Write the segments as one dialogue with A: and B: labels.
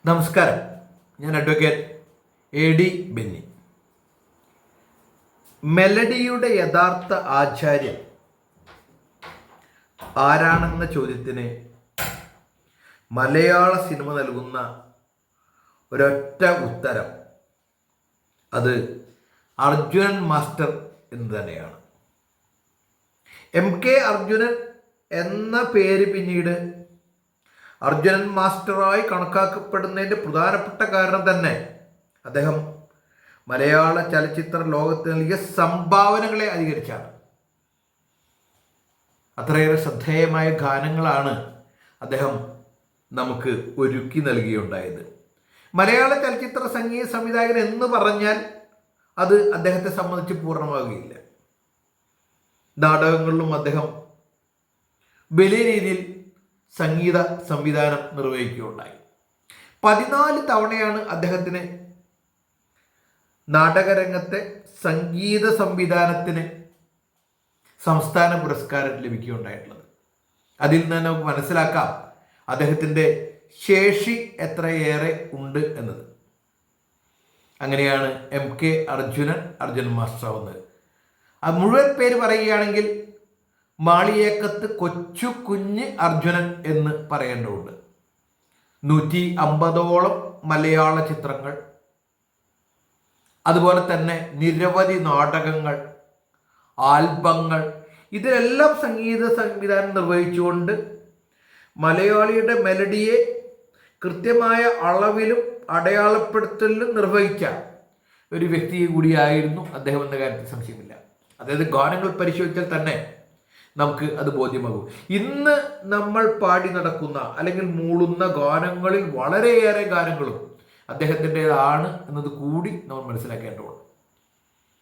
A: നമസ്കാരം. ഞാൻ advocate AD Benny. മെലഡിയുടെ യഥാർത്ഥ ആചാര്യൻ ആരാണെന്ന ചോദ്യത്തിന് മലയാള സിനിമ നൽകുന്ന ഒരൊറ്റ ഉത്തരം അത് അർജുനൻ മാസ്റ്റർ എന്ന് തന്നെയാണ്. MK അർജുനൻ എന്ന പേര് പിന്നീട് അർജുനൻ മാസ്റ്ററായി കണക്കാക്കപ്പെടുന്നതിൻ്റെ പ്രധാനപ്പെട്ട കാരണം തന്നെ അദ്ദേഹം മലയാള ചലച്ചിത്ര ലോകത്ത് നൽകിയ സംഭാവനകളെ അധികരിച്ചാണ്. അത്രയേറെ ശ്രദ്ധേയമായ ഗാനങ്ങളാണ് അദ്ദേഹം നമുക്ക് ഒരുക്കി നൽകിയുണ്ടായത്. മലയാള ചലച്ചിത്ര സംഗീത സംവിധായകൻ എന്ന് പറഞ്ഞാൽ അത് അദ്ദേഹത്തെ സംബന്ധിച്ച് പൂർണ്ണമാകുകയില്ല. നാടകങ്ങളിലും അദ്ദേഹം വലിയ രീതിയിൽ സംഗീത സംവിധാനം നിർവഹിക്കുകയുണ്ടായി. 14 തവണയാണ് അദ്ദേഹത്തിന് നാടകരംഗത്തെ സംഗീത സംവിധാനത്തിന് സംസ്ഥാന പുരസ്കാരം ലഭിക്കുകയുണ്ടായിട്ടുള്ളത്. അതിൽ നിന്ന് നമുക്ക് മനസ്സിലാക്കാം അദ്ദേഹത്തിൻ്റെ ശേഷി എത്രയേറെ ഉണ്ട് എന്നത്. അങ്ങനെയാണ് MK അർജുനൻ മാസ്റ്റർ ആവുന്നത്. അത് മുഴുവൻ പേര് പറയുകയാണെങ്കിൽ മാളിയേക്കത്ത് കൊച്ചു കുഞ്ഞ് അർജുനൻ എന്ന് പറയേണ്ടതുണ്ട്. 150ഓളം മലയാള ചിത്രങ്ങൾ, അതുപോലെ തന്നെ നിരവധി നാടകങ്ങൾ, ആൽബങ്ങൾ, ഇതിലെല്ലാം സംഗീത സംവിധാനം നിർവഹിച്ചുകൊണ്ട് മലയാളിയുടെ മെലഡിയെ കൃത്യമായ അളവിലും അടയാളപ്പെടുത്തലിലും നിർവഹിച്ച ഒരു വ്യക്തി കൂടിയായിരുന്നു അദ്ദേഹം എന്ന കാര്യത്തിൽ സംശയമില്ല. അതായത് ഗാനങ്ങൾ പരിശോധിച്ചാൽ തന്നെ നമുക്ക് അത് ബോധ്യമാകും. ഇന്ന് നമ്മൾ പാടി നടക്കുന്ന അല്ലെങ്കിൽ മൂളുന്ന ഗാനങ്ങളിൽ വളരെയേറെ ഗാനങ്ങളും അദ്ദേഹത്തിൻ്റെതാണ് എന്നത് കൂടി നമ്മൾ മനസ്സിലാക്കേണ്ടതുണ്ട്.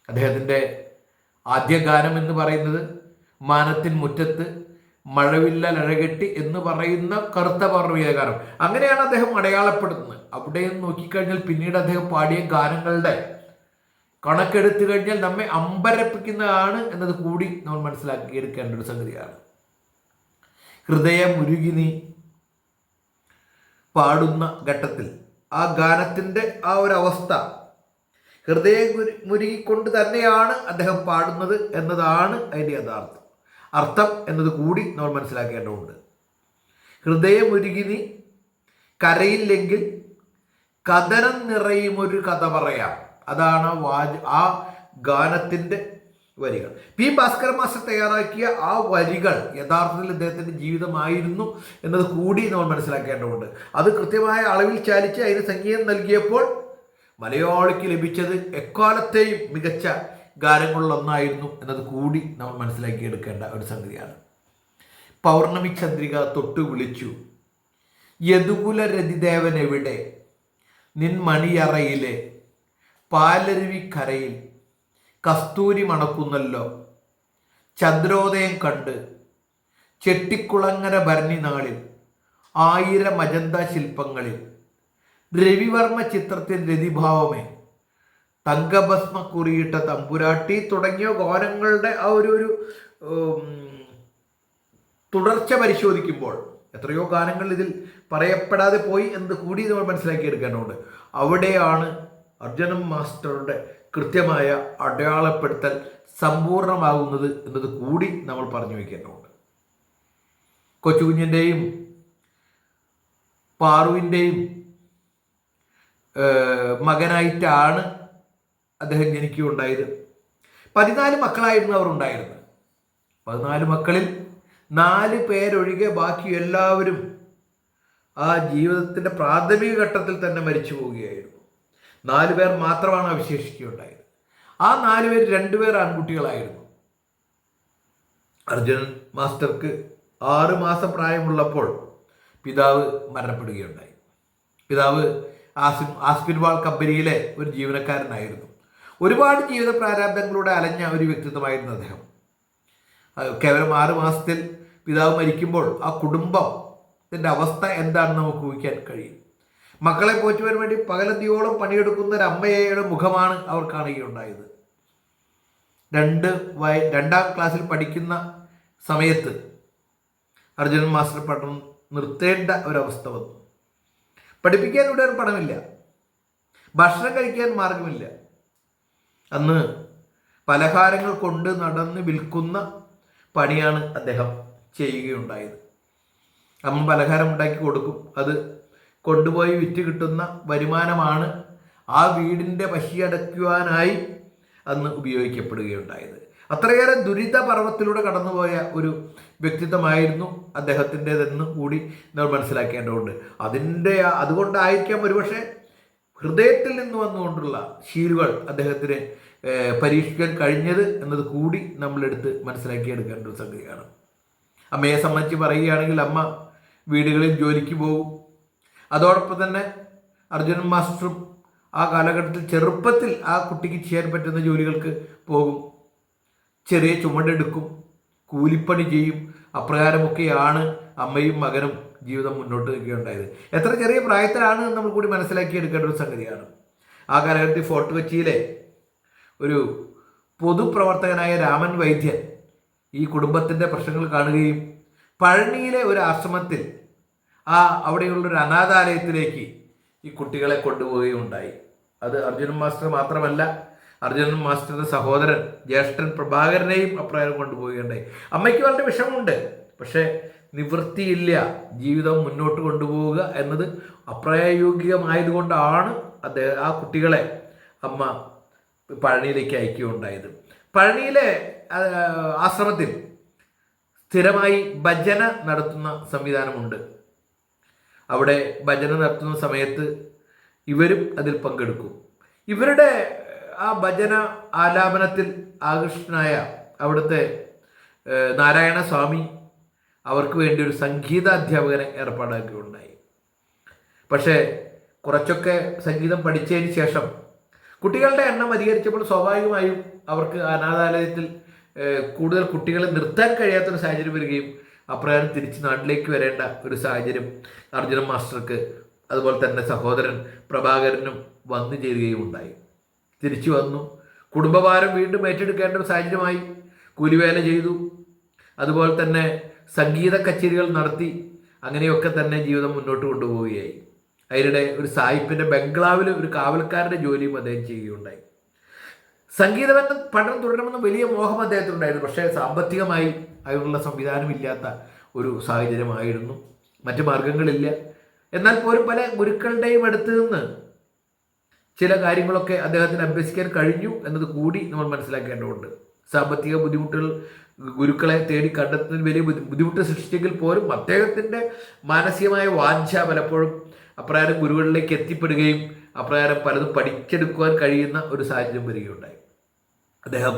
A: അദ്ദേഹത്തിൻ്റെ ആദ്യ ഗാനം എന്ന് പറയുന്നത് മാനത്തിൻ മുറ്റത്ത് മഴവില്ലഴകെട്ടി എന്ന് പറയുന്ന കറുത്ത പർവ്വീയ ഗാനം. അങ്ങനെയാണ് അദ്ദേഹം അടയാളപ്പെടുത്തുന്നത്. അവിടെ നോക്കിക്കഴിഞ്ഞാൽ പിന്നീട് അദ്ദേഹം പാടിയ ഗാനങ്ങളുടെ കണക്കെടുത്തു കഴിഞ്ഞാൽ നമ്മെ അമ്പരപ്പിക്കുന്നതാണ് എന്നത് കൂടി നമ്മൾ മനസ്സിലാക്കിയെടുക്കേണ്ട ഒരു സംഗതിയാണ്. ഹൃദയമുരുകി നീ പാടുന്ന ഘട്ടത്തിൽ ആ ഗാനത്തിൻ്റെ ആ ഒരു അവസ്ഥ ഹൃദയം മുരുകിക്കൊണ്ട് തന്നെയാണ് അദ്ദേഹം പാടുന്നത് എന്നതാണ് അതിൻ്റെ യഥാർത്ഥം അർത്ഥം എന്നത് കൂടി നമ്മൾ മനസ്സിലാക്കേണ്ടതുണ്ട്. ഹൃദയമുരുകി നീ കരയില്ലെങ്കിൽ കഥനം നിറയുമൊരു കഥ പറയാം. അതാണ് ആ ഗാനത്തിൻ്റെ വരികൾ. P. ഭാസ്കര മാസ്റ്റർ തയ്യാറാക്കിയ ആ വരികൾ യഥാർത്ഥത്തിൽ ഇദ്ദേഹത്തിൻ്റെ ജീവിതമായിരുന്നു എന്നത് കൂടി നമ്മൾ മനസ്സിലാക്കേണ്ടതുണ്ട്. അത് കൃത്യമായ അളവിൽ ചാലിച്ച് അതിന് സംഗീതം നൽകിയപ്പോൾ മലയാളിക്ക് ലഭിച്ചത് എക്കാലത്തെയും മികച്ച ഗാനങ്ങളിലൊന്നായിരുന്നു എന്നത് കൂടി നമ്മൾ മനസ്സിലാക്കിയെടുക്കേണ്ട ഒരു സംഗതിയാണ്. പൗർണമി ചന്ദ്രിക തൊട്ടു വിളിച്ചു, യദുകുല രതിദേവൻ എവിടെ, നിൻ മണിയറയിലെ പാലരുവിക്കരയിൽ കസ്തൂരി മണക്കുന്നല്ലോ, ചന്ദ്രോദയം കണ്ട് ചെട്ടിക്കുളങ്ങര ഭരണി നാളിൽ 1000 അജന്ത ശില്പങ്ങളിൽ രവിവർമ്മ ചിത്രത്തിൽ രതിഭാവമേ, തങ്കഭസ്മ കുറിയിട്ട തമ്പുരാട്ടി തുടങ്ങിയ ഗാനങ്ങളുടെ ആ ഒരു തുടർച്ച പരിശോധിക്കുമ്പോൾ എത്രയോ ഗാനങ്ങൾ ഇതിൽ പറയപ്പെടാതെ പോയി എന്ന് കൂടി നമ്മൾ മനസ്സിലാക്കിയെടുക്കേണ്ടതുണ്ട്. അവിടെയാണ് അർജുനൻ മാസ്റ്ററുടെ കൃത്യമായ അടയാളപ്പെടുത്തൽ സമ്പൂർണ്ണമാകുന്നത് എന്നത് കൂടി നമ്മൾ പറഞ്ഞു വയ്ക്കേണ്ടതുണ്ട്. കൊച്ചുകുഞ്ഞിൻ്റെയും പാറുവിൻ്റെയും മകനായിട്ടാണ് അദ്ദേഹം ജനിക്കുകയുണ്ടായത്. 14 മക്കളായിരുന്നു അവർ ഉണ്ടായിരുന്നത്. 14 മക്കളിൽ 4 പേരൊഴികെ ബാക്കി എല്ലാവരും ആ ജീവിതത്തിൻ്റെ പ്രാഥമിക ഘട്ടത്തിൽ തന്നെ മരിച്ചു പോവുകയായിരുന്നു. 4 പേർ മാത്രമാണ് അവശേഷിക്കുകയുണ്ടായത്. ആ 4 പേർ 2 പേർ ആൺകുട്ടികളായിരുന്നു. അർജുനൻ മാസ്റ്റർക്ക് 6 മാസം പ്രായമുള്ളപ്പോൾ പിതാവ് മരണപ്പെടുകയുണ്ടായി. പിതാവ് ആസ്പിൻവാൾ കമ്പനിയിലെ ഒരു ജീവനക്കാരനായിരുന്നു. ഒരുപാട് ജീവിത പ്രാരാബ്ദങ്ങളിലൂടെ അലഞ്ഞ ഒരു വ്യക്തിത്വമായിരുന്നു അദ്ദേഹം. കേവലം 6 മാസത്തിൽ പിതാവ് മരിക്കുമ്പോൾ ആ കുടുംബത്തിൻ്റെ അവസ്ഥ എന്താണെന്ന് നമുക്ക് ഊഹിക്കാൻ കഴിയും. മക്കളെ പോറ്റുവാൻ വേണ്ടി പകലന്തിയോളം പണിയെടുക്കുന്ന ഒരു അമ്മയുടെ മുഖമാണ് അവർ കാണുകയുണ്ടായത്. 2ാം ക്ലാസ്സിൽ പഠിക്കുന്ന സമയത്ത് അർജുനൻ മാസ്റ്റർ പഠനം നിർത്തേണ്ട ഒരവസ്ഥ വന്നു. പഠിപ്പിക്കാൻ ഇവിടെ ഒരു പണമില്ല, ഭക്ഷണം കഴിക്കാൻ മാർഗമില്ല. അന്ന് പലഹാരങ്ങൾ കൊണ്ട് നടന്ന് വിൽക്കുന്ന പണിയാണ് അദ്ദേഹം ചെയ്യുകയുണ്ടായത്. അമ്മ പലഹാരം ഉണ്ടാക്കി കൊടുക്കും, അത് കൊണ്ടുപോയി വിറ്റ് കിട്ടുന്ന വരുമാനമാണ് ആ വീടിൻ്റെ പശിയടയ്ക്കുവാനായി അന്ന് ഉപയോഗിക്കപ്പെടുകയുണ്ടായത്. അത്രയേറെ ദുരിത പർവ്വത്തിലൂടെ കടന്നുപോയ ഒരു വ്യക്തിത്വമായിരുന്നു അദ്ദേഹത്തിൻ്റെതെന്ന് കൂടി നമ്മൾ മനസ്സിലാക്കേണ്ടതുണ്ട്. അതുകൊണ്ടായിരിക്കാം ഒരുപക്ഷെ ഹൃദയത്തിൽ നിന്ന് വന്നുകൊണ്ടുള്ള ശീലുകൾ അദ്ദേഹത്തിന് പരീക്ഷിക്കാൻ കഴിഞ്ഞത് എന്നത് കൂടി നമ്മളെടുത്ത് മനസ്സിലാക്കിയെടുക്കേണ്ട ഒരു സംഗതിയാണ്. അമ്മയെ സംബന്ധിച്ച് പറയുകയാണെങ്കിൽ അമ്മ വീടുകളിൽ ജോലിക്ക് പോകും. അതോടൊപ്പം തന്നെ അർജുനൻ മാസ്റ്ററും ആ കാലഘട്ടത്തിൽ ചെറുപ്പത്തിൽ ആ കുട്ടിക്ക് ചെയ്യാൻ പറ്റുന്ന ജോലികൾക്ക് പോകും, ചെറിയ ചുമടെടുക്കും, കൂലിപ്പണി ചെയ്യും. അപ്രകാരമൊക്കെയാണ് അമ്മയും മകനും ജീവിതം മുന്നോട്ട് നിൽക്കുകയുണ്ടായത്. എത്ര ചെറിയ പ്രായത്തിലാണ് നമ്മൾ കൂടി മനസ്സിലാക്കിയെടുക്കേണ്ട ഒരു സംഗതിയാണ്. ആ കാലഘട്ടത്തിൽ ഫോർട്ട് കൊച്ചിയിലെ ഒരു പൊതുപ്രവർത്തകനായ രാമൻ വൈദ്യൻ ഈ കുടുംബത്തിൻ്റെ പ്രശ്നങ്ങൾ കാണുകയും പഴനിയിലെ ഒരു ആശ്രമത്തിൽ അവിടെയുള്ളൊരു അനാഥാലയത്തിലേക്ക് ഈ കുട്ടികളെ കൊണ്ടുപോവുകയും ഉണ്ടായി. അത് അർജുനൻ മാസ്റ്റർ മാത്രമല്ല, അർജുനൻ മാസ്റ്ററുടെ സഹോദരൻ ജ്യേഷ്ഠൻ പ്രഭാകരനെയും അപ്രകാരം കൊണ്ടുപോവുകയുണ്ടായി. അമ്മയ്ക്ക് വളരെ വിഷമമുണ്ട്, പക്ഷേ നിവൃത്തിയില്ല. ജീവിതം മുന്നോട്ട് കൊണ്ടുപോവുക എന്നത് അപ്രായോഗികമായതുകൊണ്ടാണ് ആ കുട്ടികളെ അമ്മ പഴനിയിലേക്ക് അയക്കുകയുണ്ടായത്. പഴനിയിലെ ആശ്രമത്തിൽ സ്ഥിരമായി ഭജന നടത്തുന്ന സംവിധാനമുണ്ട്. അവിടെ ഭജന നടത്തുന്ന സമയത്ത് ഇവരും അതിൽ പങ്കെടുക്കും. ഇവരുടെ ആ ഭജന ആലാപനത്തിൽ ആകൃഷ്ടനായ അവിടുത്തെ നാരായണ സ്വാമി അവർക്ക് വേണ്ടി ഒരു സംഗീതാധ്യാപകനെ ഏർപ്പാടാക്കുകയുണ്ടായി. പക്ഷേ കുറച്ചൊക്കെ സംഗീതം പഠിച്ചതിന് ശേഷം കുട്ടികളുടെ എണ്ണം അധികരിച്ചപ്പോൾ സ്വാഭാവികമായും അവർക്ക് അനാഥാലയത്തിൽ കൂടുതൽ കുട്ടികളെ നിർത്താൻ കഴിയാത്തൊരു സാഹചര്യം വരികയും അപ്രകാരം തിരിച്ച് നാട്ടിലേക്ക് വരേണ്ട ഒരു സാഹചര്യം അർജുനൻ മാസ്റ്റർക്ക് അതുപോലെ തന്നെ സഹോദരൻ പ്രഭാകരനും വന്നു ചേരുകയും ഉണ്ടായി. തിരിച്ചു വന്നു, കുടുംബഭാരം വീണ്ടും ഏറ്റെടുക്കേണ്ട ഒരു സാഹചര്യമായി. കൂലിവേല ചെയ്തു, അതുപോലെ തന്നെ സംഗീത കച്ചേരികൾ നടത്തി. അങ്ങനെയൊക്കെ തന്നെ ജീവിതം മുന്നോട്ട് കൊണ്ടുപോവുകയായി. അതിനിടെ ഒരു സായിപ്പിൻ്റെ ബംഗ്ലാവിൽ ഒരു കാവൽക്കാരൻ്റെ ജോലിയും അദ്ദേഹം ചെയ്യുകയുണ്ടായി. സംഗീതബന്ധം പഠനം തുടരണമെന്ന് വലിയ മോഹം അദ്ദേഹത്തിനുണ്ടായിരുന്നു. പക്ഷേ സാമ്പത്തികമായി അതിനുള്ള സംവിധാനമില്ലാത്ത ഒരു സാഹചര്യമായിരുന്നു, മറ്റു മാർഗങ്ങളില്ല. എന്നാൽ പോലും പല ഗുരുക്കളുടെയും അടുത്ത് നിന്ന് ചില കാര്യങ്ങളൊക്കെ അദ്ദേഹത്തിന് അഭ്യസിക്കാൻ കഴിഞ്ഞു എന്നത് കൂടി നമ്മൾ മനസ്സിലാക്കേണ്ടതുണ്ട്. സാമ്പത്തിക ബുദ്ധിമുട്ടുകൾ ഗുരുക്കളെ തേടി കണ്ടെത്തുന്നതിന് വലിയ ബുദ്ധിമുട്ട് സൃഷ്ടിച്ചെങ്കിൽ പോലും അദ്ദേഹത്തിൻ്റെ മാനസികമായ വാഞ്ച പലപ്പോഴും അപ്രകാരം ഗുരുകളിലേക്ക് എത്തിപ്പെടുകയും അപ്രകാരം പലതും പഠിച്ചെടുക്കുവാൻ കഴിയുന്ന ഒരു സാഹചര്യം വരികയുണ്ടായി. അദ്ദേഹം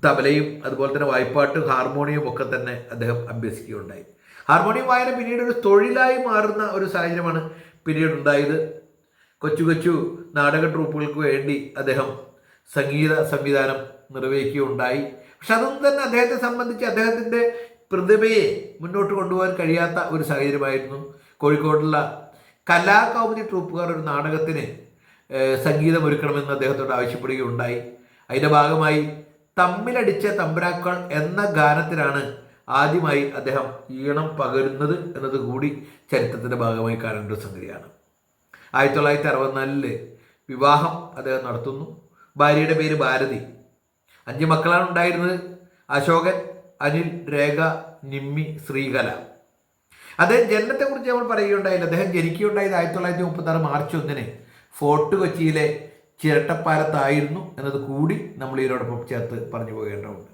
A: തബലയും അതുപോലെ തന്നെ വായ്പാട്ടും ഹാർമോണിയം ഒക്കെ തന്നെ അദ്ദേഹം അഭ്യസിക്കുകയുണ്ടായി. ഹാർമോണിയം വായന പിന്നീട് ഒരു തൊഴിലായി മാറുന്ന ഒരു സാഹചര്യമാണ് പിന്നീട് ഉണ്ടായത്. കൊച്ചു കൊച്ചു നാടക ട്രൂപ്പുകൾക്ക് വേണ്ടി അദ്ദേഹം സംഗീത സംവിധാനം നിർവഹിക്കുകയുണ്ടായി. പക്ഷെ അതൊന്നും തന്നെ അദ്ദേഹത്തെ സംബന്ധിച്ച് അദ്ദേഹത്തിൻ്റെ പ്രതിഭയെ മുന്നോട്ട് കൊണ്ടുപോകാൻ കഴിയാത്ത ഒരു സാഹചര്യമായിരുന്നു. കോഴിക്കോടുള്ള കലാകൗമുദി ട്രൂപ്പുകാർ ഒരു നാടകത്തിന് സംഗീതം ഒരുക്കണമെന്ന് അദ്ദേഹത്തോട് ആവശ്യപ്പെടുകയുണ്ടായി. അതിൻ്റെ ഭാഗമായി തമ്മിലടിച്ച തമ്പുരാക്കൾ എന്ന ഗാനത്തിനാണ് ആദ്യമായി അദ്ദേഹം ഈണം പകരുന്നത് എന്നത് കൂടി ചരിത്രത്തിൻ്റെ ഭാഗമായി കാണേണ്ട ഒരു സംഗതിയാണ്. 1964 വിവാഹം അദ്ദേഹം നടത്തുന്നു. ഭാര്യയുടെ പേര് ഭാരതി. 5 മക്കളാണ് ഉണ്ടായിരുന്നത്: അശോകൻ, അനിൽ, രേഖ, നിമ്മി, ശ്രീകല. അദ്ദേഹം ജനനത്തെക്കുറിച്ച് നമ്മൾ പറയുകയുണ്ടായില്ല. അദ്ദേഹം ജനിക്കുകയുണ്ടായത് 1936 മാർച്ച് 1 ഫോർട്ട് കൊച്ചിയിലെ ചിരട്ടപ്പാലത്തായിരുന്നു എന്നത് കൂടി നമ്മൾ ഇതിനോടൊപ്പം ചേർത്ത് പറഞ്ഞു പോകേണ്ടതുണ്ട്.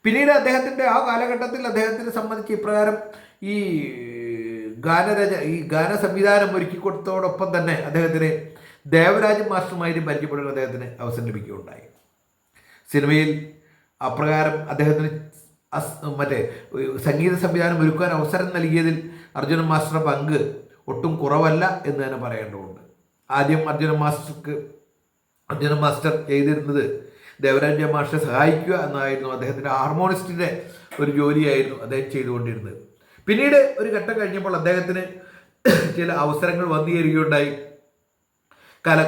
A: പിന്നീട് അദ്ദേഹത്തിൻ്റെ ആ കാലഘട്ടത്തിൽ അദ്ദേഹത്തിനെ സംബന്ധിച്ച് ഇപ്രകാരം ഈ ഗാന സംവിധാനം ഒരുക്കി കൊടുത്തതോടൊപ്പം തന്നെ അദ്ദേഹത്തിന് ദേവരാജൻ മാസ്റ്ററുമായിട്ട് പരിചയപ്പെടാൻ അദ്ദേഹത്തിന് അവസരം ലഭിക്കുകയുണ്ടായി. സിനിമയിൽ അപ്രകാരം അദ്ദേഹത്തിന് സംഗീത സംവിധാനം ഒരുക്കാൻ അവസരം നൽകിയതിൽ അർജുനൻ മാസ്റ്ററുടെ പങ്ക് ഒട്ടും കുറവല്ല എന്ന് തന്നെ പറയേണ്ടതുണ്ട്. ആദ്യം അർജുനൻ മാസ്റ്റർ ചെയ്തിരുന്നത് ദേവരാജ മാസ്റ്ററെ സഹായിക്കുക എന്നായിരുന്നു. അദ്ദേഹത്തിൻ്റെ ഹാർമോണിസ്റ്റിൻ്റെ ഒരു ജോലിയായിരുന്നു അദ്ദേഹം ചെയ്തുകൊണ്ടിരുന്നത്. പിന്നീട് ഒരു ഘട്ടം കഴിഞ്ഞപ്പോൾ അദ്ദേഹത്തിന് ചില അവസരങ്ങൾ വന്നു ചേരുകയുണ്ടായി.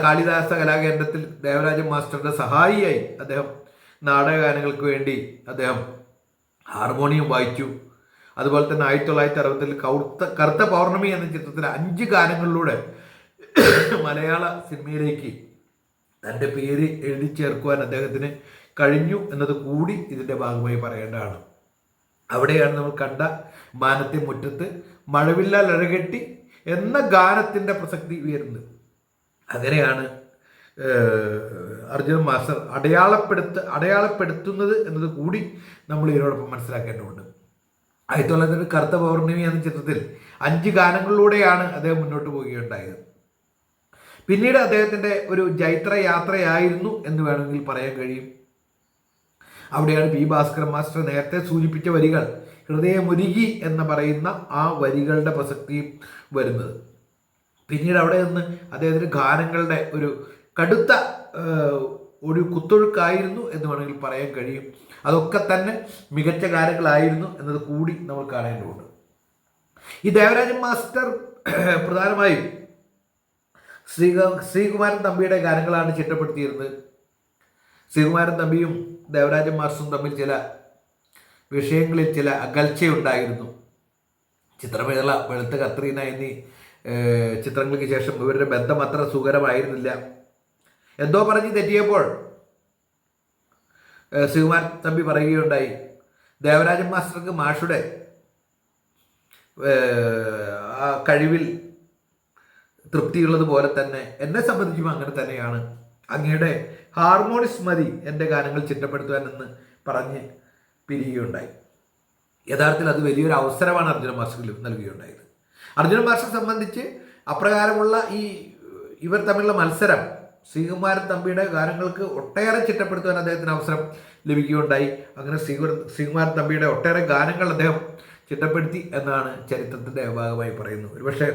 A: കാളിദാസ കലാകേന്ദ്രത്തിൽ ദേവരാജൻ മാസ്റ്ററുടെ സഹായിയായി അദ്ദേഹം നാടകഗാനങ്ങൾക്ക് വേണ്ടി അദ്ദേഹം ഹാർമോണിയം വായിച്ചു. അതുപോലെ തന്നെ 1960 കറുത്ത പൗർണമി എന്ന ചിത്രത്തിലെ 5 ഗാനങ്ങളിലൂടെ മലയാള സിനിമയിലേക്ക് തൻ്റെ പേര് എഴുതി ചേർക്കുവാൻ അദ്ദേഹത്തിന് കഴിഞ്ഞു എന്നത് കൂടി ഇതിൻ്റെ ഭാഗമായി പറയേണ്ടതാണ്. അവിടെയാണ് നമ്മൾ കണ്ട മാനത്തെ മുറ്റത്ത് മഴവില്ലാൽ അഴകെട്ടി എന്ന ഗാനത്തിൻ്റെ പ്രസക്തി ഉയരുന്നത്. അങ്ങനെയാണ് അർജുനൻ മാസ്റ്റർ അടയാളപ്പെടുത്തുന്നത് എന്നത് കൂടി നമ്മൾ ഇതിനോടൊപ്പം മനസ്സിലാക്കേണ്ടതുണ്ട്. 1900 കറുത്ത പൗർണമി എന്ന ചിത്രത്തിൽ 5 ഗാനങ്ങളിലൂടെയാണ് അദ്ദേഹം മുന്നോട്ട് പോവുകയുണ്ടായത്. പിന്നീട് അദ്ദേഹത്തിൻ്റെ ഒരു ജൈത്ര യാത്രയായിരുന്നു എന്ന് വേണമെങ്കിൽ പറയാൻ കഴിയും. അവിടെയാണ് പി ഭാസ്കരൻ മാസ്റ്റർ നേരത്തെ സൂചിപ്പിച്ച വരികൾ, ഹൃദയമുരുകി എന്ന് പറയുന്ന ആ വരികളുടെ പ്രസക്തിയും വരുന്നത്. പിന്നീട് അവിടെ നിന്ന് അദ്ദേഹത്തിന് ഗാനങ്ങളുടെ ഒരു കടുത്ത ഒരു കുത്തൊഴുക്കായിരുന്നു എന്ന് വേണമെങ്കിൽ പറയാൻ കഴിയും. അതൊക്കെ തന്നെ മികച്ച ഗാനങ്ങളായിരുന്നു എന്നത് കൂടി നമ്മൾ കാണേണ്ടതുണ്ട്. ഈ ദേവരാജൻ മാസ്റ്റർ പ്രധാനമായും ശ്രീകുമാരൻ തമ്പിയുടെ ഗാനങ്ങളാണ് ചിട്ടപ്പെടുത്തിയിരുന്നത്. ശ്രീകുമാരൻ തമ്പിയും ദേവരാജൻ മാസ്റ്ററും തമ്മിൽ ചില വിഷയങ്ങളിൽ ചില അകൽച്ചയുണ്ടായിരുന്നു. ചിത്രമേള, വെളുത്ത കത്രീന എന്നീ ചിത്രങ്ങൾക്ക് ശേഷം ഇവരുടെ ബന്ധം അത്ര സുഖകരമായിരുന്നില്ല. എന്തോ പറഞ്ഞ് തെറ്റിയപ്പോൾ ശ്രീകുമാരൻ തമ്പി പറയുകയുണ്ടായി, ദേവരാജൻ മാസ്റ്റർക്ക് മാഷുടെ ആ കഴിവിൽ തൃപ്തിയുള്ളതുപോലെ തന്നെ എന്നെ സംബന്ധിച്ചും അങ്ങനെ തന്നെയാണ്. അങ്ങയുടെ ഹാർമോണിസ് മതി എൻ്റെ ഗാനങ്ങൾ ചിട്ടപ്പെടുത്തുവാൻ എന്ന് പറഞ്ഞ് പിരിയുകയുണ്ടായി. യഥാർത്ഥത്തിൽ അത് വലിയൊരു അവസരമാണ് അർജുനൻ മാസ്റ്റർക്ക് നൽകുകയുണ്ടായത്. അർജുനൻ മാസ്റ്ററെ സംബന്ധിച്ച് അപ്രകാരമുള്ള ഇവർ തമ്മിലുള്ള മത്സരം ശ്രീകുമാരൻ തമ്പിയുടെ ഗാനങ്ങൾക്ക് ഒട്ടേറെ ചിട്ടപ്പെടുത്തുവാൻ അദ്ദേഹത്തിന് അവസരം ലഭിക്കുകയുണ്ടായി. അങ്ങനെ ശ്രീകുമാരൻ തമ്പിയുടെ ഒട്ടേറെ ഗാനങ്ങൾ അദ്ദേഹം ചിട്ടപ്പെടുത്തി എന്നാണ് ചരിത്രത്തിൻ്റെ ഭാഗമായി പറയുന്നത്. ഒരുപക്ഷെ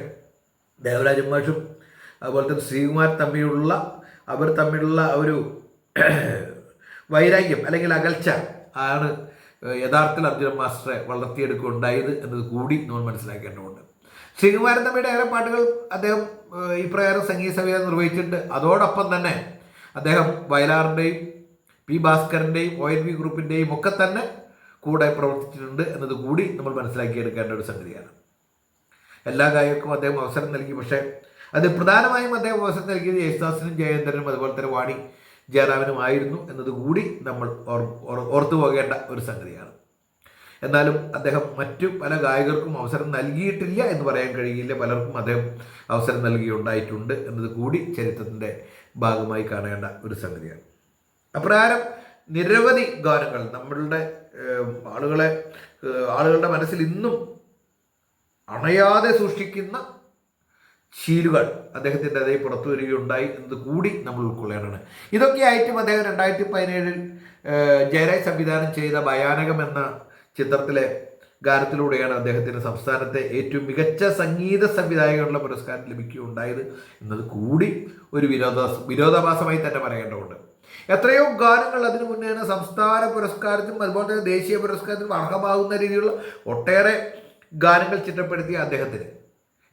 A: ദേവരാജൻ മാഷും അതുപോലെ തന്നെ ശ്രീകുമാരൻ അവർ തമ്മിലുള്ള ഒരു വൈരാഗ്യം അല്ലെങ്കിൽ അകൽച്ച ആണ് യഥാർത്ഥത്തിൽ അർജുനൻ മാസ്റ്ററെ വളർത്തിയെടുക്കുകയുണ്ടായത് എന്നത് കൂടി നമ്മൾ മനസ്സിലാക്കേണ്ടതുണ്ട്. ശ്രീകുമാരൻ തമ്പിയുടെ ഏറെ പാട്ടുകൾ അദ്ദേഹം ഇപ്രകാരം സംഗീത സംവിധാനം നിർവഹിച്ചിട്ടുണ്ട്. അതോടൊപ്പം തന്നെ അദ്ദേഹം വയലാറിൻ്റെയും പി ഭാസ്കരൻ്റെയും ONV ഗ്രൂപ്പിൻ്റെയും ഒക്കെ തന്നെ കൂടെ പ്രവർത്തിച്ചിട്ടുണ്ട് എന്നത് കൂടി നമ്മൾ മനസ്സിലാക്കിയെടുക്കേണ്ട ഒരു സംഗതിയാണ്. എല്ലാ ഗായകർക്കും അദ്ദേഹം അവസരം നൽകി. പക്ഷേ അത് പ്രധാനമായും അദ്ദേഹം അവസരം നൽകിയത് യേശുദാസിനും ജയേന്ദ്രനും അതുപോലെ തന്നെ വാണി ജയറാമിനുമായിരുന്നു എന്നത് കൂടി നമ്മൾ ഓർത്തു പോകേണ്ട ഒരു സംഗതിയാണ്. എന്നാലും അദ്ദേഹം മറ്റു പല ഗായകർക്കും അവസരം നൽകിയിട്ടില്ല എന്ന് പറയാൻ കഴിയില്ല. പലർക്കും അദ്ദേഹം അവസരം നൽകിയുണ്ടായിട്ടുണ്ട് എന്നത് കൂടി ചരിത്രത്തിൻ്റെ ഭാഗമായി കാണേണ്ട ഒരു സംഗതിയാണ്. അപ്രകാരം നിരവധി ഗാനങ്ങൾ നമ്മളുടെ ആളുകളുടെ മനസ്സിൽ ഇന്നും അണയാതെ സൂക്ഷിക്കുന്ന ശീലുകൾ അദ്ദേഹത്തിൻ്റെ അതേ പുറത്തു വരികയുണ്ടായി എന്നത് കൂടി നമ്മൾ ഉൾക്കൊള്ളേണ്ടതാണ്. ഇതൊക്കെയായിട്ടും അദ്ദേഹം 2017 ജയരാജ് സംവിധാനം ചെയ്ത ഭയാനകം എന്ന ചിത്രത്തിലെ ഗാനത്തിലൂടെയാണ് അദ്ദേഹത്തിന് സംസ്ഥാനത്തെ ഏറ്റവും മികച്ച സംഗീത സംവിധായകനുള്ള പുരസ്കാരം ലഭിക്കുകയുണ്ടായത് എന്നത് കൂടി ഒരു വിരോധാഭാസമായി തന്നെ പറയേണ്ടതുണ്ട്. എത്രയോ ഗാനങ്ങൾ അതിനു മുന്നേ സംസ്ഥാന പുരസ്കാരത്തിനും അതുപോലെ തന്നെ ദേശീയ പുരസ്കാരത്തിനും അർഹമാകുന്ന രീതിയിലുള്ള ഒട്ടേറെ ഗാനങ്ങൾ ചിട്ടപ്പെടുത്തിയ അദ്ദേഹത്തിന്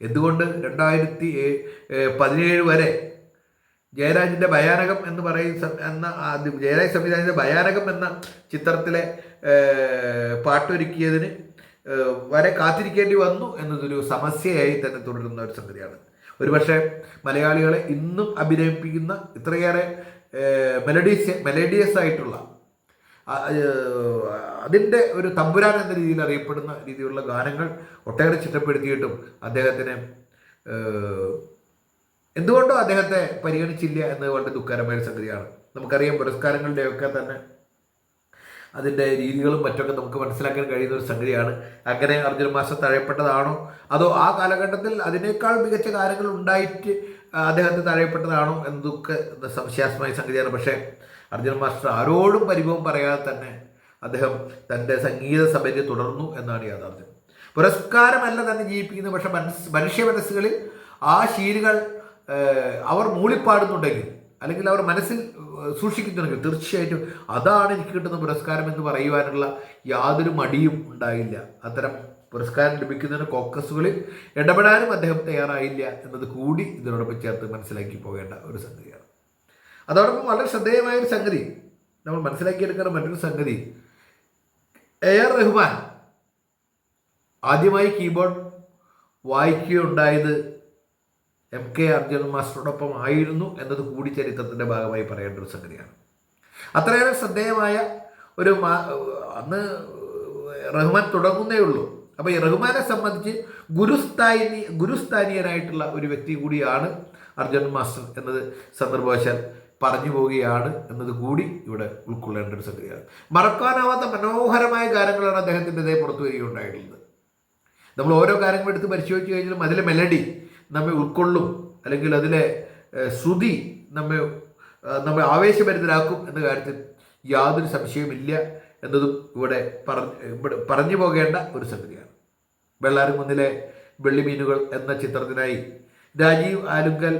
A: എന്തുകൊണ്ട് 2017 വരെ ജയരാജിൻ്റെ ഭയാനകം എന്ന് ജയരാജ് സംവിധാനിച്ച ഭയാനകം എന്ന ചിത്രത്തിലെ പാട്ടൊരുക്കിയതിന് വരെ കാത്തിരിക്കേണ്ടി വന്നു എന്നതൊരു സമസ്യയായി തന്നെ തുടരുന്ന ഒരു സംഗതിയാണ്. ഒരുപക്ഷെ മലയാളികളെ ഇന്നും അഭിനയിപ്പിക്കുന്ന ഇത്രയേറെ മെലഡിയസ് ആയിട്ടുള്ള അതിൻ്റെ ഒരു തമ്പുരാൻ എന്ന രീതിയിൽ അറിയപ്പെടുന്ന രീതിയിലുള്ള ഗാനങ്ങൾ ഒട്ടേറെ ചിട്ടപ്പെടുത്തിയിട്ടും അദ്ദേഹത്തിന് എന്തുകൊണ്ടോ അദ്ദേഹത്തെ പരിഗണിച്ചില്ല എന്നത് വളരെ ദുഃഖകരമായ സംഗതിയാണ്. നമുക്കറിയാം പുരസ്കാരങ്ങളുടെയൊക്കെ തന്നെ അതിൻ്റെ രീതികളും മറ്റൊക്കെ നമുക്ക് മനസ്സിലാക്കാൻ കഴിയുന്ന ഒരു സംഗതിയാണ്. അങ്ങനെ അർജുനൻ മാസ്റ്റർ തഴയപ്പെട്ടതാണോ അതോ ആ കാലഘട്ടത്തിൽ അതിനേക്കാൾ മികച്ച ഗാനങ്ങൾ ഉണ്ടായിട്ട് അദ്ദേഹത്തെ തഴയപ്പെട്ടതാണോ എന്നതൊക്കെ സംശയാസ്പദമായ സംഗതിയാണ്. പക്ഷേ അർജുനൻ മാസ്റ്റർ ആരോടും പരിഭവം പറയാതെ തന്നെ അദ്ദേഹം തൻ്റെ സംഗീത സഭയെ തുടർന്നു എന്നാണ് യാഥാർത്ഥ്യം. പുരസ്കാരമല്ല തന്നെ ജീവിപ്പിക്കുന്നത്, പക്ഷെ മനുഷ്യ മനസ്സുകളിൽ ആ ശീലുകൾ അവർ മൂളിപ്പാടുന്നുണ്ടെങ്കിൽ അല്ലെങ്കിൽ അവർ മനസ്സിൽ സൂക്ഷിക്കുന്നുണ്ടെങ്കിൽ തീർച്ചയായിട്ടും അതാണ് എനിക്ക് കിട്ടുന്ന പുരസ്കാരം എന്ന് പറയുവാനുള്ള യാതൊരു മടിയും ഉണ്ടായില്ല. അത്തരം പുരസ്കാരം ലഭിക്കുന്നതിന് കോക്കസുകളിൽ ഇടപെടാനും അദ്ദേഹം തയ്യാറായില്ല എന്നത് കൂടി ഇതിനോടൊപ്പം ചേർത്ത് മനസ്സിലാക്കി പോകേണ്ട ഒരു സംഗതിയാണ്. അതോടൊപ്പം വളരെ ശ്രദ്ധേയമായൊരു സംഗതി നമ്മൾ മനസ്സിലാക്കിയെടുക്കുന്ന മറ്റൊരു സംഗതി, AR റഹ്മാൻ ആദ്യമായി കീബോർഡ് വായിക്കുകയുണ്ടായത് MK അർജുനൻ മാസ്റ്ററോടൊപ്പം ആയിരുന്നു എന്നത് കൂടി ചരിത്രത്തിൻ്റെ ഭാഗമായി പറയേണ്ട ഒരു സംഗതിയാണ്. അത്രയേറെ ശ്രദ്ധേയമായ ഒരു അന്ന് റഹ്മാൻ തുടങ്ങുന്നേ ഉള്ളൂ. അപ്പോൾ ഈ റഹ്മാനെ സംബന്ധിച്ച് ഗുരുസ്ഥാനീയനായിട്ടുള്ള ഒരു വ്യക്തി കൂടിയാണ് അർജുനൻ മാസ്റ്റർ എന്നത് സന്ദർഭവശാൽ പറഞ്ഞു പോവുകയാണ് എന്നത് കൂടി ഇവിടെ ഉൾക്കൊള്ളേണ്ട ഒരു സംഗതിയാണ്. മറക്കാനാവാത്ത മനോഹരമായ ഗാനങ്ങളാണ് അദ്ദേഹത്തിൻ്റെതേ പുറത്തു വരികയുണ്ടായിട്ടുള്ളത്. നമ്മൾ ഓരോ കാര്യങ്ങൾ എടുത്ത് പരിശോധിച്ച് കഴിഞ്ഞാലും അതിലെ മെലഡി നമ്മെ ഉൾക്കൊള്ളും, അല്ലെങ്കിൽ അതിലെ ശ്രുതി നമ്മെ ആവേശഭരിതരാക്കും എന്ന കാര്യത്തിൽ യാതൊരു സംശയമില്ല എന്നതും ഇവിടെ പറഞ്ഞു പോകേണ്ട ഒരു സംഗതിയാണ്. വെള്ളാരംകുന്നിലെ വെള്ളിമീനുകൾ എന്ന ചിത്രത്തിനായി രാജീവ് ആലുങ്കൽ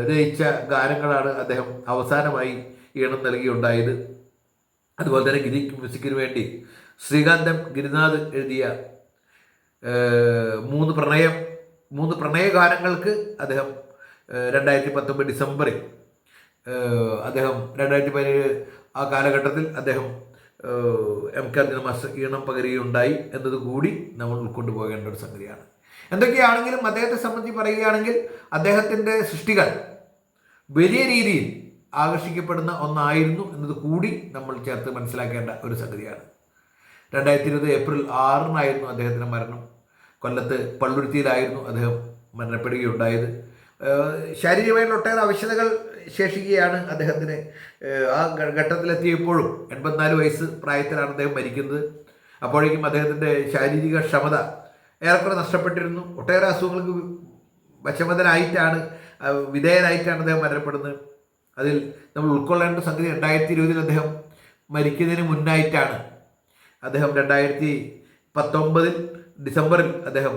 A: രചിച്ച ഗാനങ്ങളാണ് അദ്ദേഹം അവസാനമായി ഈണം നൽകിയുണ്ടായത്. അതുപോലെ തന്നെ ഗ്രീക്ക് മ്യൂസിക്കിന് വേണ്ടി ശ്രീകാന്തം ഗിരിനാഥ് എഴുതിയ മൂന്ന് പ്രണയഗാനങ്ങൾക്ക് അദ്ദേഹം 2019 ഡിസംബറിൽ അദ്ദേഹം 2017 ആ കാലഘട്ടത്തിൽ അദ്ദേഹം MK അർജുനൻ മാസ്റ്റർ ഈണം പകരുകയുണ്ടായി എന്നത് കൂടി നമ്മൾ ഉൾക്കൊണ്ടു പോകേണ്ട ഒരു സംഗതിയാണ്. എന്തൊക്കെയാണെങ്കിലും അദ്ദേഹത്തെ സംബന്ധിച്ച് പറയുകയാണെങ്കിൽ അദ്ദേഹത്തിൻ്റെ സൃഷ്ടികൾ വലിയ രീതിയിൽ ആകർഷിക്കപ്പെടുന്ന ഒന്നായിരുന്നു എന്നത് കൂടി നമ്മൾ ചേർത്ത് മനസ്സിലാക്കേണ്ട ഒരു സംഗതിയാണ്. 2020 ഏപ്രിൽ 6 അദ്ദേഹത്തിൻ്റെ മരണം. കൊല്ലത്ത് പള്ളുരുത്തിയിലായിരുന്നു അദ്ദേഹം മരണപ്പെടുകയുണ്ടായത്. ശാരീരികമായിട്ടുള്ള ഒട്ടേറെ അവശതകൾ ശേഷിക്കുകയാണ് അദ്ദേഹത്തിന്. ആ ഘട്ടത്തിലെത്തിയപ്പോഴും 84 വയസ്സ് പ്രായത്തിലാണ് അദ്ദേഹം മരിക്കുന്നത്. അപ്പോഴേക്കും അദ്ദേഹത്തിൻ്റെ ശാരീരിക ക്ഷമത ഏറെക്കുറെ നഷ്ടപ്പെട്ടിരുന്നു. ഒട്ടേറെ അസുഖങ്ങൾക്ക് വിധേയനായിട്ടാണ് അദ്ദേഹം മരണപ്പെടുന്നത്. അതിൽ നമ്മൾ ഉൾക്കൊള്ളേണ്ട സംഗതി 2020 അദ്ദേഹം മരിക്കുന്നതിന് മുന്നായിട്ടാണ് അദ്ദേഹം 2019 ഡിസംബറിൽ അദ്ദേഹം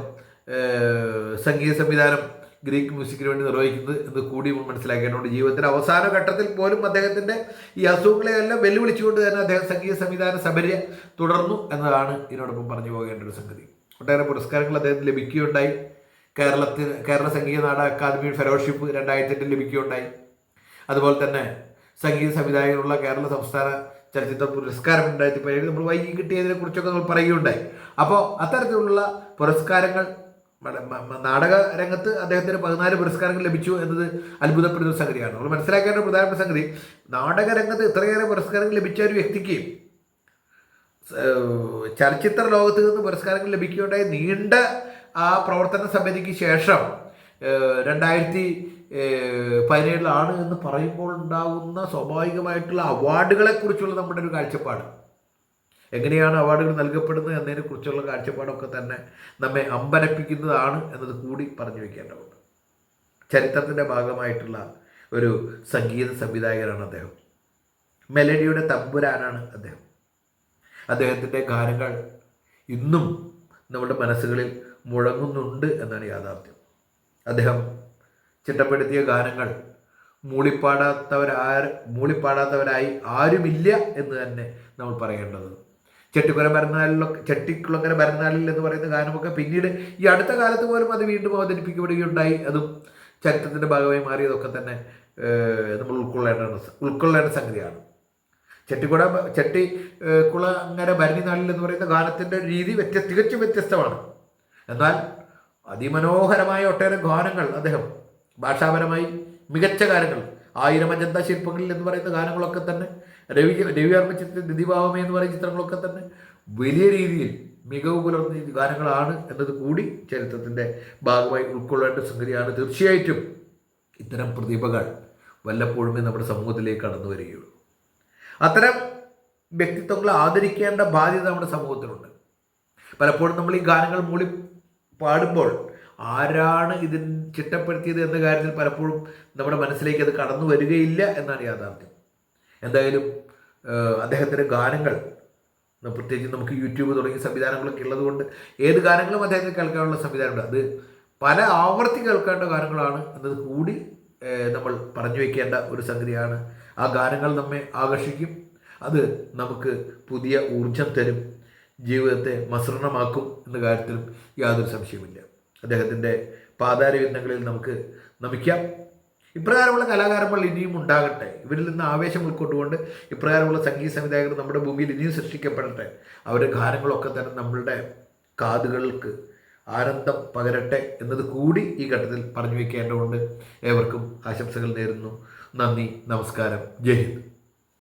A: സംഗീത സംവിധാനം ഗ്രീക്ക് മ്യൂസിക്കിന് വേണ്ടി നിർവഹിക്കുന്നത് എന്ന് കൂടി മനസ്സിലാക്കേണ്ടതുണ്ട്. ജീവിതത്തിൻ്റെ അവസാന ഘട്ടത്തിൽ പോലും അദ്ദേഹത്തിൻ്റെ ഈ അസുഖങ്ങളെയെല്ലാം വെല്ലുവിളിച്ചുകൊണ്ട് തന്നെ അദ്ദേഹം സംഗീത സംവിധാന സബര്യ തുടർന്നു എന്നതാണ് ഇതിനോടൊപ്പം പറഞ്ഞു പോകേണ്ട ഒരു സംഗതി. ഒട്ടേറെ പുരസ്കാരങ്ങൾ അദ്ദേഹത്തിന് ലഭിക്കുകയുണ്ടായി. കേരള സംഗീത നാടക അക്കാദമി ഫെലോഷിപ്പ് 2008 ലഭിക്കുകയുണ്ടായി. അതുപോലെ തന്നെ സംഗീത സംവിധായകനുള്ള കേരള സംസ്ഥാന ചലച്ചിത്ര പുരസ്കാരം 2017 നമ്മൾ വൈകി കിട്ടിയതിനെ കുറിച്ചൊക്കെ നമ്മൾ പറയുകയുണ്ടായി. അപ്പോൾ അത്തരത്തിലുള്ള പുരസ്കാരങ്ങൾ നാടക രംഗത്ത് അദ്ദേഹത്തിന് 14 പുരസ്കാരങ്ങൾ ലഭിച്ചു എന്നത് അത്ഭുതപ്പെടുന്ന ഒരു സംഗതിയാണ്. നമ്മൾ മനസ്സിലാക്കേണ്ട പ്രധാനപ്പെട്ട സംഗതി, നാടക രംഗത്ത് ഇത്രയേറെ പുരസ്കാരങ്ങൾ ലഭിച്ച ഒരു വ്യക്തിക്ക് ചലച്ചിത്ര ലോകത്ത് നിന്ന് പുരസ്കാരങ്ങൾ ലഭിക്കുകയുണ്ടായി. നീണ്ട ആ പ്രവർത്തന സമിതിക്ക് ശേഷം 2017 എന്ന് പറയുമ്പോൾ ഉണ്ടാകുന്ന സ്വാഭാവികമായിട്ടുള്ള അവാർഡുകളെക്കുറിച്ചുള്ള നമ്മുടെ ഒരു കാഴ്ചപ്പാട്, എങ്ങനെയാണ് അവാർഡുകൾ നൽകപ്പെടുന്നത് എന്നതിനെക്കുറിച്ചുള്ള കാഴ്ചപ്പാടൊക്കെ തന്നെ നമ്മെ അമ്പരപ്പിക്കുന്നതാണ് എന്നത് കൂടി പറഞ്ഞു വയ്ക്കേണ്ടതുണ്ട്. ചരിത്രത്തിൻ്റെ ഭാഗമായിട്ടുള്ള ഒരു സംഗീത സംവിധായകനാണ് അദ്ദേഹം. മെലഡിയുടെ തമ്പുരാനാണ് അദ്ദേഹം. അദ്ദേഹത്തിൻ്റെ ഗാനങ്ങൾ ഇന്നും നമ്മുടെ മനസ്സുകളിൽ മുഴങ്ങുന്നുണ്ട് എന്നാണ് യാഥാർത്ഥ്യം. അദ്ദേഹം ചിട്ടപ്പെടുത്തിയ ഗാനങ്ങൾ മൂളിപ്പാടാത്തവരായി ആരുമില്ല എന്ന് തന്നെ നമ്മൾ പറയേണ്ടത്. ചെട്ടിക്കുളങ്ങര ഭരണനാളിൽ എന്ന് പറയുന്ന ഗാനമൊക്കെ പിന്നീട് ഈ അടുത്ത കാലത്ത് പോലും അത് വീണ്ടും അവതരിപ്പിക്കപ്പെടുകയുണ്ടായി. അതും ചരിത്രത്തിൻ്റെ ഭാഗമായി മാറിയതൊക്കെ തന്നെ നമ്മൾ ഉൾക്കൊള്ളേണ്ട സംഗതിയാണ്. ചെട്ടിക്കുളങ്ങര ഭരണനാളിൽ എന്ന് പറയുന്ന ഗാനത്തിൻ്റെ രീതി തികച്ചും വ്യത്യസ്തമാണ്. എന്നാൽ അതിമനോഹരമായ ഒട്ടേറെ ഗാനങ്ങൾ അദ്ദേഹം ഭാഷാപരമായി മികച്ച ഗാനങ്ങൾ, 1000 അജന്ത ശില്പങ്ങളിൽ എന്ന് പറയുന്ന ഗാനങ്ങളൊക്കെ തന്നെ, രവിവർമ്മ ദിദിഭാവമേ എന്ന് പറയുന്ന ചിത്രങ്ങളൊക്കെ തന്നെ വലിയ രീതിയിൽ മികവ് പുലർന്ന ഗാനങ്ങളാണ് എന്നത് കൂടി ചരിത്രത്തിൻ്റെ ഭാഗമായി ഉൾക്കൊള്ളേണ്ട സംഗതിയാണ്. തീർച്ചയായിട്ടും ഇത്തരം പ്രതിഭകൾ വല്ലപ്പോഴുമേ നമ്മുടെ സമൂഹത്തിലേക്ക് കടന്നു വരികയുള്ളൂ. അത്തരം വ്യക്തിത്വങ്ങളെ ആദരിക്കേണ്ട ബാധ്യത നമ്മുടെ സമൂഹത്തിലുണ്ട്. പലപ്പോഴും നമ്മൾ ഈ ഗാനങ്ങൾ മൂളി പാടുമ്പോൾ ആരാണ് ഇതിന് ചിട്ടപ്പെടുത്തിയത് എന്ന കാര്യത്തിൽ പലപ്പോഴും നമ്മുടെ മനസ്സിലേക്ക് അത് കടന്നു വരികയില്ല എന്നാണ് യാഥാർത്ഥ്യം. എന്തായാലും അദ്ദേഹത്തിൻ്റെ ഗാനങ്ങൾ പ്രത്യേകിച്ച് നമുക്ക് യൂട്യൂബ് തുടങ്ങിയ സംവിധാനങ്ങളൊക്കെ ഉള്ളതുകൊണ്ട് ഏത് ഗാനങ്ങളും അദ്ദേഹത്തിന് കേൾക്കാനുള്ള സംവിധാനമുണ്ട്. അത് പല ആവർത്തി കേൾക്കേണ്ട ഗാനങ്ങളാണ് എന്നത് കൂടി നമ്മൾ പറഞ്ഞു വയ്ക്കേണ്ട ഒരു സംഗതിയാണ്. ആ ഗാനങ്ങൾ നമ്മെ ആകർഷിക്കും, അത് നമുക്ക് പുതിയ ഊർജം തരും, ജീവിതത്തെ മസൃണമാക്കും എന്ന കാര്യത്തിലും യാതൊരു സംശയമില്ല. അദ്ദേഹത്തിൻ്റെ പാതാരവിന്ദങ്ങളിൽ നമുക്ക് നമിക്കാം. ഇപ്രകാരമുള്ള കലാകാരന്മാർ ഇനിയും ഉണ്ടാകട്ടെ. ഇവരിൽ നിന്ന് ആവേശം ഉൾക്കൊണ്ടുകൊണ്ട് ഇപ്രകാരമുള്ള സംഗീത സംവിധായകർ നമ്മുടെ ഭൂമിയിൽ ഇനിയും സൃഷ്ടിക്കപ്പെടട്ടെ. അവരുടെ ഗാനങ്ങളൊക്കെ തന്നെ നമ്മളുടെ കാതുകൾക്ക് ആനന്ദം പകരട്ടെ എന്നത് കൂടി ഈ ഘട്ടത്തിൽ പറഞ്ഞു വയ്ക്കേണ്ടതുണ്ട്. ഏവർക്കും ആശംസകൾ നേരുന്നു. നന്ദി, നമസ്കാരം, ജയ് ഹിന്ദ്.